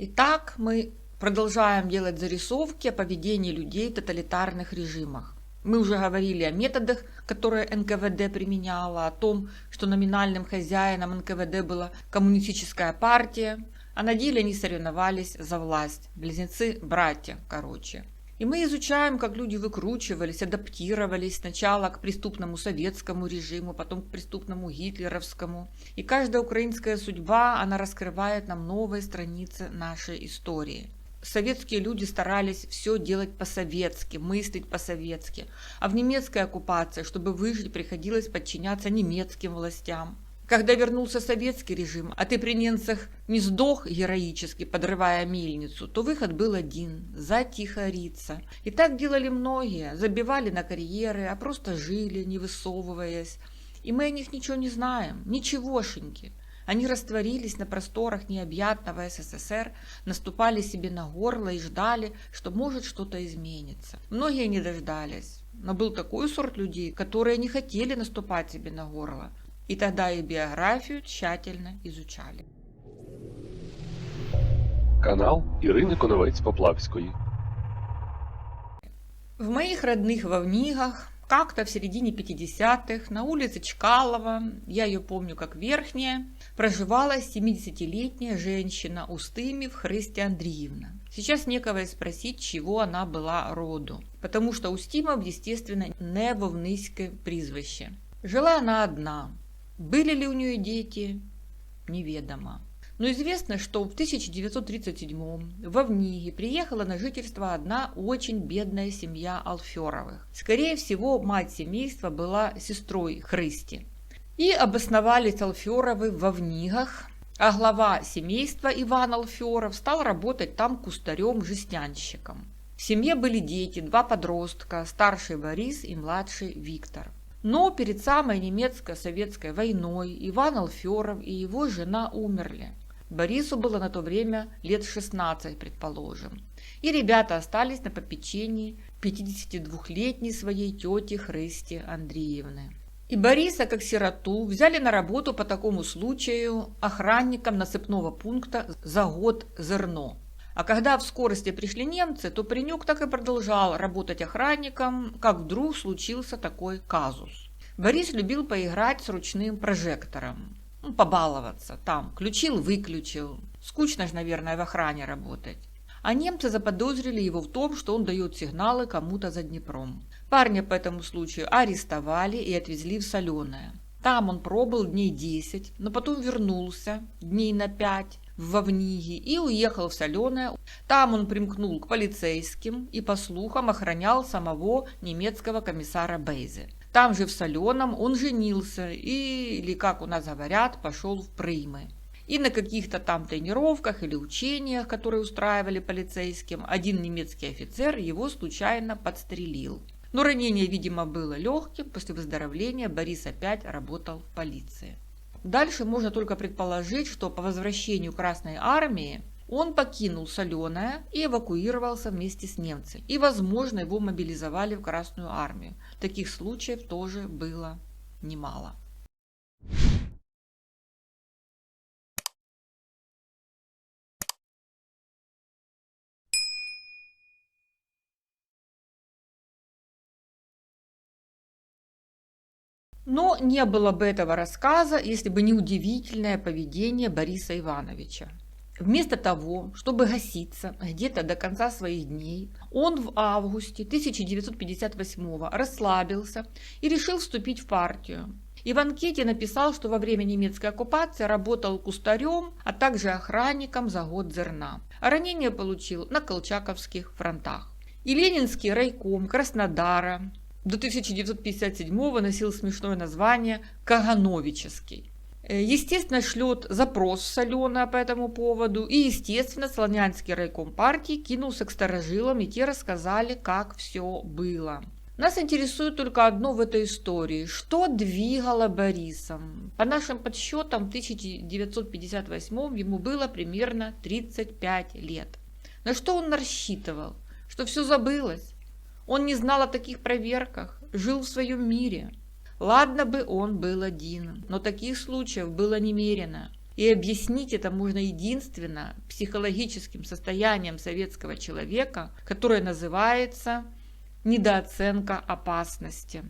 Итак, мы продолжаем делать зарисовки о поведении людей в тоталитарных режимах. Мы уже говорили о методах, которые НКВД применяла, о том, что номинальным хозяином НКВД была коммунистическая партия, а на деле они соревновались за власть. Близнецы-братья, короче. И мы изучаем, как люди выкручивались, адаптировались сначала к преступному советскому режиму, потом к преступному гитлеровскому. И каждая украинская судьба, она раскрывает нам новые страницы нашей истории. Советские люди старались все делать по-советски, мыслить по-советски. А в немецкой оккупации, чтобы выжить, приходилось подчиняться немецким властям. Когда вернулся советский режим, а ты при немцах не сдох героически, подрывая мельницу, то выход был один – затихариться. И так делали многие, забивали на карьеры, а просто жили, не высовываясь. И мы о них ничего не знаем, ничегошеньки. Они растворились на просторах необъятного СССР, наступали себе на горло и ждали, что может что-то изменится. Многие не дождались, но был такой сорт людей, которые не хотели наступать себе на горло. И тогда их биографию тщательно изучали. Канал Ірини Коновець-Поплавської. В моих родных Вовнигах как-то в середине 50-х на улице Чкалова, я ее помню как Верхняя, проживала 70-летняя женщина Устымів Христя Андреевна. Сейчас некого спросить, чего она была роду, потому что Устимов, естественно, не вовниське прізвище. Жила она одна. Были ли у нее дети? Неведомо. Но известно, что в 1937-м в Вовниги приехала на жительство одна очень бедная семья Алферовых. Скорее всего, мать семейства была сестрой Христи. И обосновались Алферовы в Вовнигах, а глава семейства Иван Алферов стал работать там кустарем-жестянщиком. В семье были дети, два подростка, старший Борис и младший Виктор. Но перед самой немецко-советской войной Иван Алферов и его жена умерли. Борису было на то время лет 16, предположим. И ребята остались на попечении 52-летней своей тети Христи Андреевны. И Бориса, как сироту, взяли на работу по такому случаю охранником насыпного пункта за год зерно. А когда в скорости пришли немцы, то паренек так и продолжал работать охранником, как вдруг случился такой казус. Борис любил поиграть с ручным прожектором, побаловаться там, включил-выключил. Скучно же, наверное, в охране работать. А немцы заподозрили его в том, что он дает сигналы кому-то за Днепром. Парня по этому случаю арестовали и отвезли в Соленое. Там он пробыл дней 10, но потом вернулся дней на 5 в Вовниги и уехал в Соленое. Там он примкнул к полицейским и, по слухам, охранял самого немецкого комиссара Бейзе. Там же в Соленом он женился и, или как у нас говорят, пошел в приймы. И на каких-то там тренировках или учениях, которые устраивали полицейским, один немецкий офицер его случайно подстрелил. Но ранение, видимо, было легким. После выздоровления Борис опять работал в полиции. Дальше можно только предположить, что по возвращению Красной Армии он покинул Соленое и эвакуировался вместе с немцами. И, возможно, его мобилизовали в Красную Армию. Таких случаев тоже было немало. Но не было бы этого рассказа, если бы не удивительное поведение Бориса Ивановича. Вместо того, чтобы гаситься где-то до конца своих дней, он в августе 1958 расслабился и решил вступить в партию. И в анкете написал, что во время немецкой оккупации работал кустарем, а также охранником за год зерна. А ранение получил на Колчаковских фронтах. И Ленинский райком Краснодара до 1957-го носил смешное название «Кагановический». Естественно, шлет запрос в Соленое по этому поводу. И, естественно, Слонянский райком партии кинулся к старожилам, и те рассказали, как все было. Нас интересует только одно в этой истории. Что двигало Борисом? По нашим подсчетам, в 1958 ему было примерно 35 лет. На что он рассчитывал? Что все забылось? Он не знал о таких проверках, жил в своем мире. Ладно бы он был один, но таких случаев было немерено. И объяснить это можно единственно психологическим состоянием советского человека, которое называется недооценка опасности.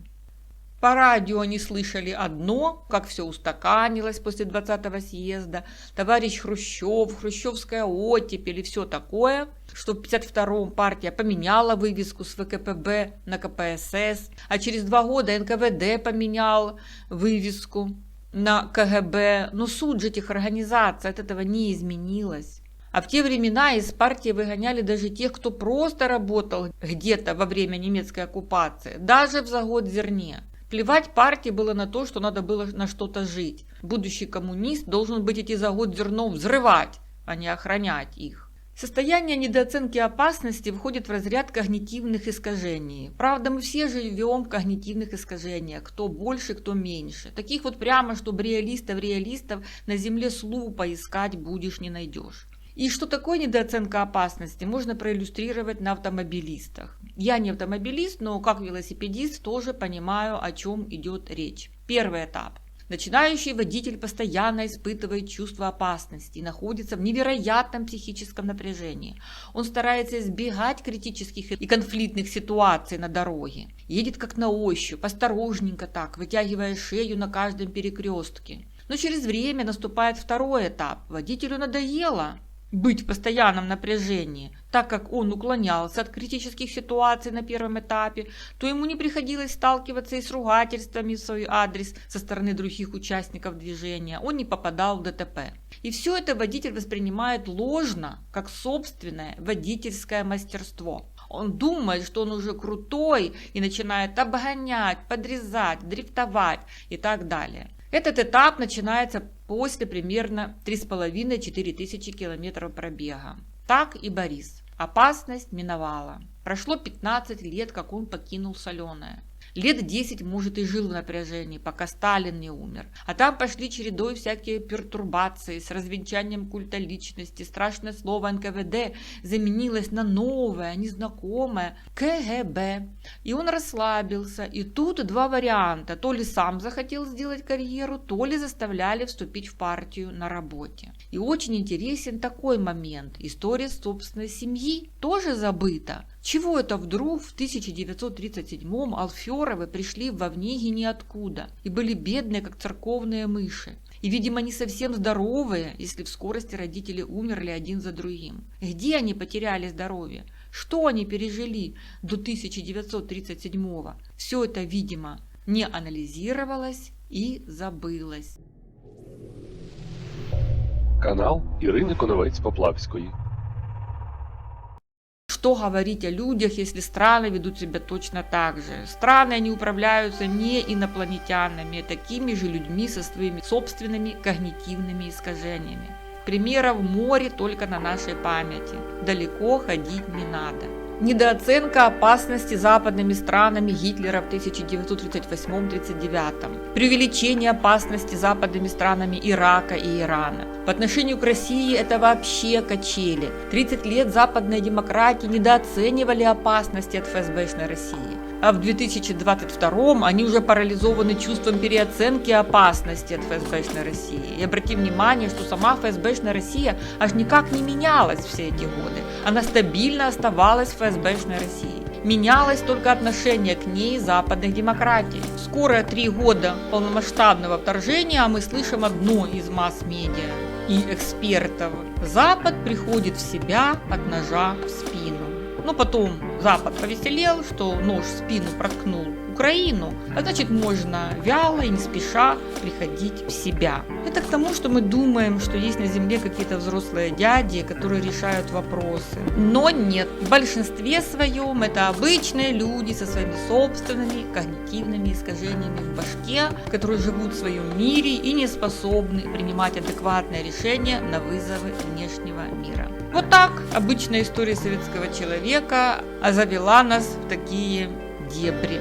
По радио они слышали одно, как все устаканилось после 20-го съезда, товарищ Хрущев, хрущевская оттепель и все такое, что в 52-м партия поменяла вывеску с ВКПБ на КПСС, а через 2 года НКВД поменял вывеску на КГБ. Но суть же этих организаций от этого не изменилась. А в те времена из партии выгоняли даже тех, кто просто работал где-то во время немецкой оккупации, даже в заготзерне. Плевать партии было на то, что надо было на что-то жить. Будущий коммунист должен быть эти заготзерно взрывать, а не охранять их. Состояние недооценки опасности входит в разряд когнитивных искажений. Правда, мы все живем в когнитивных искажениях, кто больше, кто меньше. Таких вот прямо, чтобы реалистов на земле слу поискать будешь, не найдешь. И что такое недооценка опасности, можно проиллюстрировать на автомобилистах. Я не автомобилист, но как велосипедист тоже понимаю, о чем идет речь. Первый этап. Начинающий водитель постоянно испытывает чувство опасности и находится в невероятном психическом напряжении. Он старается избегать критических и конфликтных ситуаций на дороге. Едет как на ощупь, осторожненько так, вытягивая шею на каждом перекрестке. Но через время наступает второй этап. Водителю надоело быть в постоянном напряжении, так как он уклонялся от критических ситуаций на первом этапе, то ему не приходилось сталкиваться и с ругательствами в свой адрес со стороны других участников движения, он не попадал в ДТП. И все это водитель воспринимает ложно, как собственное водительское мастерство. Он думает, что он уже крутой и начинает обгонять, подрезать, дрифтовать и так далее. Этот этап начинается после примерно 3,5-4 тысячи километров пробега. Так и Борис. Опасность миновала. Прошло 15 лет, как он покинул Соленое. Лет 10, может, и жил в напряжении, пока Сталин не умер. А там пошли чередой всякие пертурбации с развенчанием культа личности. Страшное слово НКВД заменилось на новое, незнакомое КГБ. И он расслабился. И тут 2 варианта. То ли сам захотел сделать карьеру, то ли заставляли вступить в партию на работе. И очень интересен такой момент. История собственной семьи тоже забыта. Чего это вдруг в 1937-м Алферовы пришли в Вовниги ниоткуда и были бедные, как церковные мыши? И, видимо, не совсем здоровые, если в скорости родители умерли один за другим. Где они потеряли здоровье? Что они пережили до 1937-го? Все это, видимо, не анализировалось и забылось. Канал Ірини Коновець-Поплавської. Что говорить о людях, если страны ведут себя точно так же? Страны, они управляются не инопланетянами, а такими же людьми со своими собственными когнитивными искажениями. Примеров море только на нашей памяти. Далеко ходить не надо. Недооценка опасности западными странами Гитлера в 1938-39. Преувеличение опасности западными странами Ирака и Ирана. В отношении к России это вообще качели. 30 лет западные демократии недооценивали опасности от ФСБшной России. А в 2022 они уже парализованы чувством переоценки опасности от ФСБшной России. И обратим внимание, что сама ФСБшная Россия аж никак не менялась все эти годы. Она стабильно оставалась ФСБшной Россией. Менялось только отношение к ней западных демократий. Скоро 3 года полномасштабного вторжения, а мы слышим одно из масс-медиа и экспертов. Запад приходит в себя от ножа в спину. Но потом Запад повеселел, что нож в спину проткнул Украину, а значит можно вяло и не спеша приходить в себя. Это к тому, что мы думаем, что есть на земле какие-то взрослые дяди, которые решают вопросы. Но нет, в большинстве своем это обычные люди со своими собственными когнитивными искажениями в башке, которые живут в своем мире и не способны принимать адекватные решения на вызовы внешнего мира. Вот так обычная история советского человека завела нас в такие дебри.